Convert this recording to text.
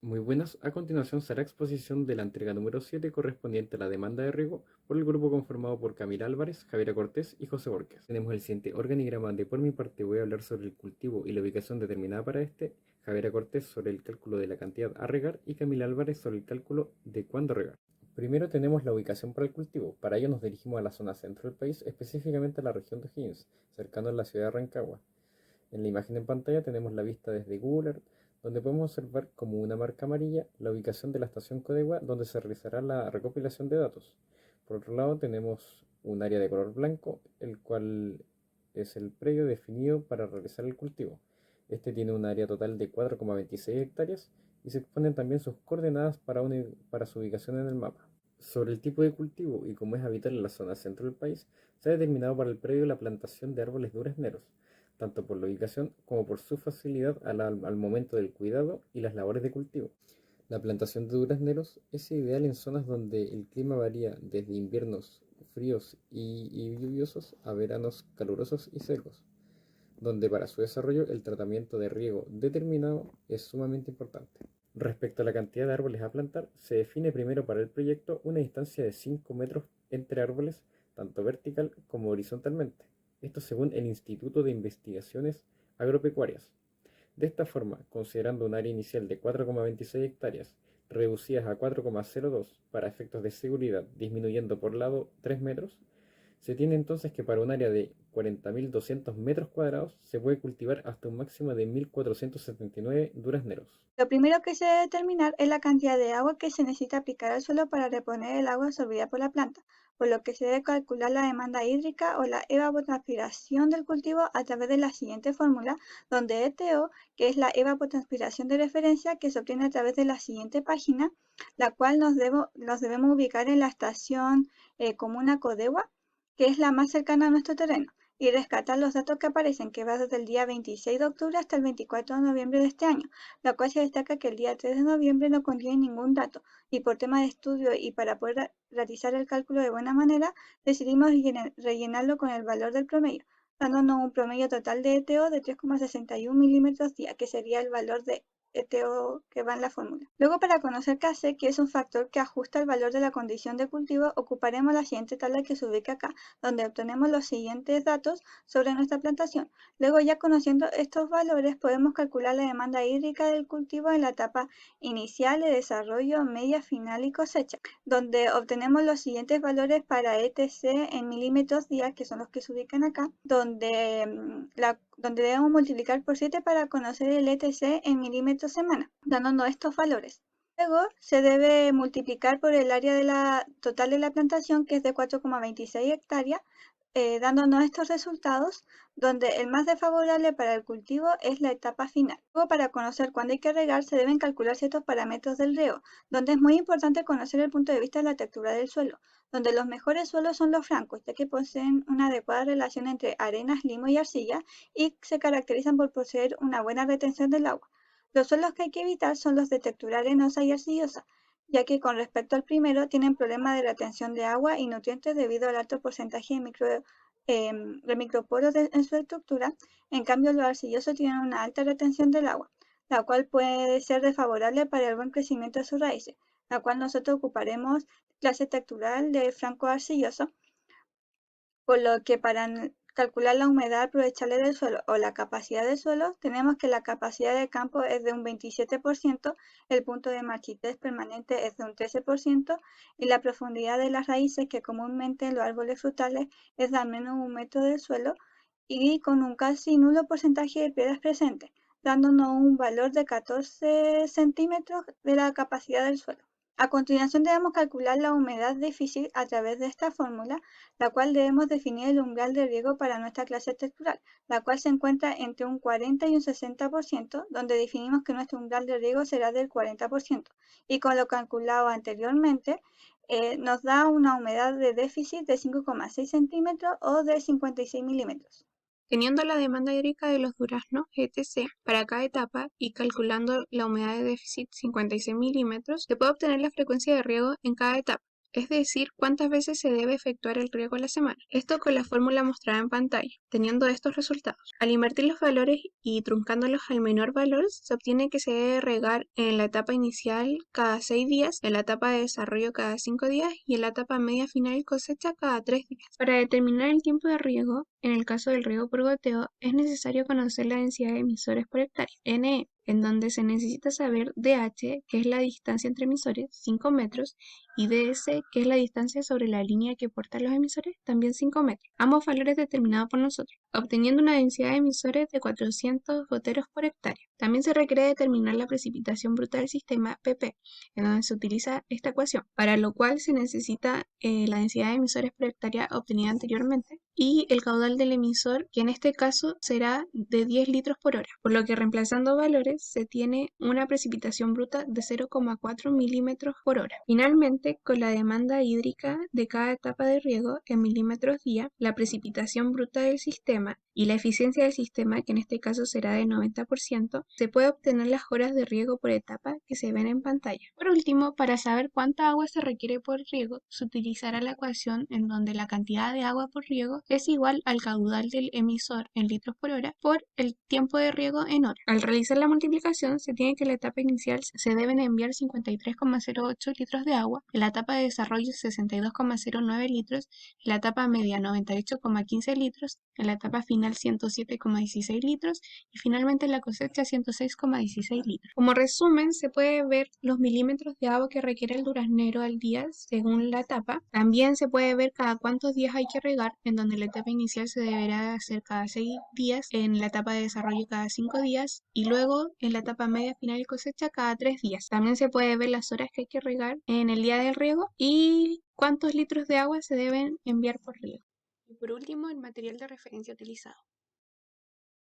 Muy buenas, a continuación será exposición de la entrega número 7 correspondiente a la demanda de riego por el grupo conformado por Camila Álvarez, Javiera Cortés y José Borges. Tenemos el siguiente organigrama de por mi parte voy a hablar sobre el cultivo y la ubicación determinada para este, Javiera Cortés sobre el cálculo de la cantidad a regar y Camila Álvarez sobre el cálculo de cuándo regar. Primero tenemos la ubicación para el cultivo. Para ello nos dirigimos a la zona centro del país, específicamente a la región de O'Higgins, cercano a la ciudad de Rancagua. En la imagen en pantalla tenemos la vista desde Google Earth, donde podemos observar como una marca amarilla la ubicación de la estación Codegua donde se realizará la recopilación de datos. Por otro lado tenemos un área de color blanco, el cual es el predio definido para realizar el cultivo. Este tiene un área total de 4,26 hectáreas y se exponen también sus coordenadas para su ubicación en el mapa. Sobre el tipo de cultivo y cómo es habitual en la zona centro del país, se ha determinado para el predio la plantación de árboles durazneros, tanto por la ubicación como por su facilidad al momento del cuidado y las labores de cultivo. La plantación de durazneros es ideal en zonas donde el clima varía desde inviernos fríos y lluviosos a veranos calurosos y secos, donde para su desarrollo el tratamiento de riego determinado es sumamente importante. Respecto a la cantidad de árboles a plantar, se define primero para el proyecto una distancia de 5 metros entre árboles, tanto vertical como horizontalmente. Esto según el Instituto de Investigaciones Agropecuarias. De esta forma, considerando un área inicial de 4,26 hectáreas, reducidas a 4,02 para efectos de seguridad, disminuyendo por lado 3 metros, se tiene entonces que para un área de 40.200 metros cuadrados se puede cultivar hasta un máximo de 1.479 durazneros. Lo primero que se debe determinar es la cantidad de agua que se necesita aplicar al suelo para reponer el agua absorbida por la planta, por lo que se debe calcular la demanda hídrica o la evapotranspiración del cultivo a través de la siguiente fórmula, donde ETO, que es la evapotranspiración de referencia, que se obtiene a través de la siguiente página, la cual nos debemos ubicar en la estación comuna Codegua, que es la más cercana a nuestro terreno, y rescatar los datos que aparecen, que va desde el día 26 de octubre hasta el 24 de noviembre de este año, la cual se destaca que el día 3 de noviembre no contiene ningún dato, y por tema de estudio y para poder realizar el cálculo de buena manera, decidimos rellenarlo con el valor del promedio, dándonos un promedio total de ETO de 3,61 milímetros día, que sería el valor de ETO que va en la fórmula. Luego, para conocer Kc, que es un factor que ajusta el valor de la condición de cultivo, ocuparemos la siguiente tabla que se ubica acá, donde obtenemos los siguientes datos sobre nuestra plantación. Luego, ya conociendo estos valores, podemos calcular la demanda hídrica del cultivo en la etapa inicial de desarrollo, media, final y cosecha, donde obtenemos los siguientes valores para ETC en milímetros día, que son los que se ubican acá, donde debemos multiplicar por 7 para conocer el ETC en milímetros semana, dándonos estos valores. Luego se debe multiplicar por el área total de la plantación, que es de 4,26 hectáreas, dándonos estos resultados, donde el más desfavorable para el cultivo es la etapa final. Luego, para conocer cuándo hay que regar, se deben calcular ciertos parámetros del riego, donde es muy importante conocer el punto de vista de la textura del suelo, donde los mejores suelos son los francos, ya que poseen una adecuada relación entre arenas, limo y arcilla, y se caracterizan por poseer una buena retención del agua. Los suelos que hay que evitar son los de textura arenosa y arcillosa, ya que con respecto al primero tienen problemas de retención de agua y nutrientes debido al alto porcentaje de microporos en su estructura. En cambio, los arcillosos tienen una alta retención del agua, la cual puede ser desfavorable para el buen crecimiento de sus raíces, la cual nosotros ocuparemos clase textural de franco arcilloso, por lo que para calcular la humedad aprovechable del suelo o la capacidad del suelo, tenemos que la capacidad de campo es de un 27%, el punto de marchitez permanente es de un 13% y la profundidad de las raíces, que comúnmente en los árboles frutales es de al menos 1 metro del suelo, y con un casi nulo porcentaje de piedras presentes, dándonos un valor de 14 centímetros de la capacidad del suelo. A continuación debemos calcular la humedad déficit a través de esta fórmula, la cual debemos definir el umbral de riego para nuestra clase textural, la cual se encuentra entre un 40 y un 60%, donde definimos que nuestro umbral de riego será del 40%, y con lo calculado anteriormente, nos da una humedad de déficit de 5,6 centímetros o de 56 milímetros. Teniendo la demanda hídrica de los duraznos etc. para cada etapa y calculando la humedad de déficit 56 milímetros, se puede obtener la frecuencia de riego en cada etapa. es decir, cuántas veces se debe efectuar el riego a la semana. Esto con la fórmula mostrada en pantalla, teniendo estos resultados. Al invertir los valores y truncándolos al menor valor, se obtiene que se debe regar en la etapa inicial cada 6 días, en la etapa de desarrollo cada 5 días y en la etapa media final cosecha cada 3 días. Para determinar el tiempo de riego, en el caso del riego por goteo, es necesario conocer la densidad de emisores por hectárea, NE, en donde se necesita saber DH, que es la distancia entre emisores, 5 metros, y DS, que es la distancia sobre la línea que portan los emisores, también 5 metros, ambos valores determinados por nosotros, obteniendo una densidad de emisores de 400 goteros por hectárea. También se requiere determinar la precipitación bruta del sistema PP, en donde se utiliza esta ecuación, para lo cual se necesita la densidad de emisores por hectárea obtenida anteriormente y el caudal del emisor, que en este caso será de 10 litros por hora, por lo que reemplazando valores se tiene una precipitación bruta de 0,4 milímetros por hora. Finalmente, con la demanda hídrica de cada etapa de riego en milímetros día, la precipitación bruta del sistema y la eficiencia del sistema, que en este caso será de 90%, se puede obtener las horas de riego por etapa que se ven en pantalla. Por último, para saber cuánta agua se requiere por riego, se utilizará la ecuación en donde la cantidad de agua por riego es igual al caudal del emisor en litros por hora por el tiempo de riego en horas. Al realizar la multiplicación, se tiene que en la etapa inicial se deben enviar 53,08 litros de agua, en la etapa de desarrollo 62,09 litros, en la etapa media 98,15 litros, en la etapa final 107,16 litros y finalmente en la cosecha 106,16 litros. Como resumen, se puede ver los milímetros de agua que requiere el duraznero al día según la etapa. También se puede ver cada cuántos días hay que regar, en donde la etapa inicial se deberá hacer cada 6 días, en la etapa de desarrollo cada 5 días y luego en la etapa media final y cosecha cada 3 días. También se puede ver las horas que hay que regar en el día del riego y cuántos litros de agua se deben enviar por riego. Y por último, el material de referencia utilizado.